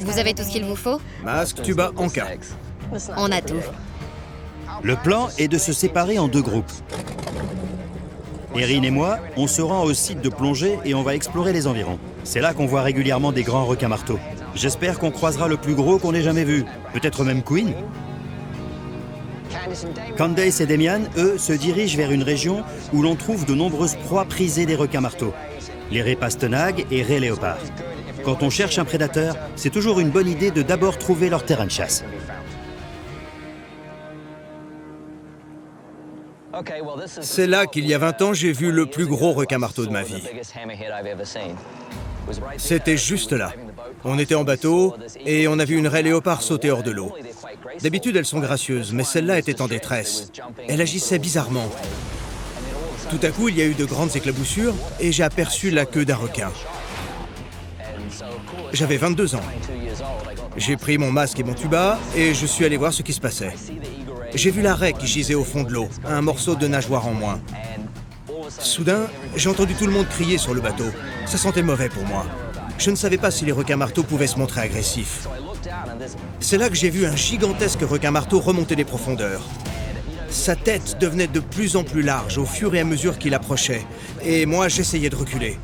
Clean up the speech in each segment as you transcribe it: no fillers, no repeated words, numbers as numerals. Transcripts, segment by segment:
Vous avez tout ce qu'il vous faut? Masque, tuba, encas. On a tout. Le plan est de se séparer en deux groupes. Erin et moi, on se rend au site de plongée et on va explorer les environs. C'est là qu'on voit régulièrement des grands requins marteaux. J'espère qu'on croisera le plus gros qu'on ait jamais vu. Peut-être même Queen. Candace et Damian, eux, se dirigent vers une région où l'on trouve de nombreuses proies prisées des requins marteaux. Les raies pastenagues et raies léopards. Quand on cherche un prédateur, c'est toujours une bonne idée de d'abord trouver leur terrain de chasse. C'est là qu'il y a 20 ans, j'ai vu le plus gros requin-marteau de ma vie. C'était juste là. On était en bateau et on a vu une raie léopard sauter hors de l'eau. D'habitude, elles sont gracieuses, mais celle-là était en détresse. Elle agissait bizarrement. Tout à coup, il y a eu de grandes éclaboussures et j'ai aperçu la queue d'un requin. J'avais 22 ans. J'ai pris mon masque et mon tuba et je suis allé voir ce qui se passait. J'ai vu la raie qui gisait au fond de l'eau, un morceau de nageoire en moins. Soudain, j'ai entendu tout le monde crier sur le bateau. Ça sentait mauvais pour moi. Je ne savais pas si les requins-marteaux pouvaient se montrer agressifs. C'est là que j'ai vu un gigantesque requin-marteau remonter des profondeurs. Sa tête devenait de plus en plus large au fur et à mesure qu'il approchait. Et moi, j'essayais de reculer.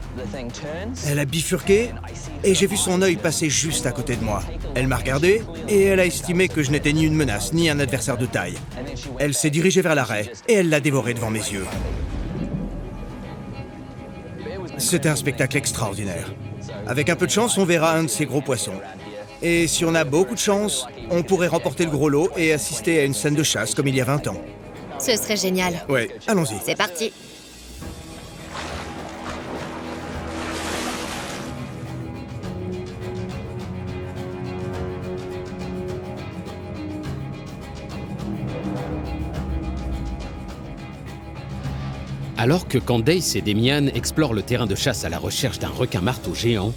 Elle a bifurqué et j'ai vu son œil passer juste à côté de moi. Elle m'a regardé et elle a estimé que je n'étais ni une menace, ni un adversaire de taille. Elle s'est dirigée vers la raie et elle l'a dévoré devant mes yeux. C'était un spectacle extraordinaire. Avec un peu de chance, on verra un de ces gros poissons. Et si on a beaucoup de chance, on pourrait remporter le gros lot et assister à une scène de chasse comme il y a 20 ans. Ce serait génial. Ouais, allons-y. C'est parti. Alors que Candace et Damian explorent le terrain de chasse à la recherche d'un requin-marteau géant,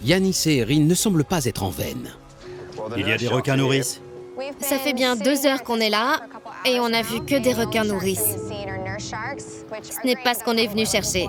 Yanis et Erin ne semblent pas être en veine. Il y a des requins nourrices. Ça fait bien 2 heures qu'on est là et on a vu que des requins nourrices. Ce n'est pas ce qu'on est venu chercher.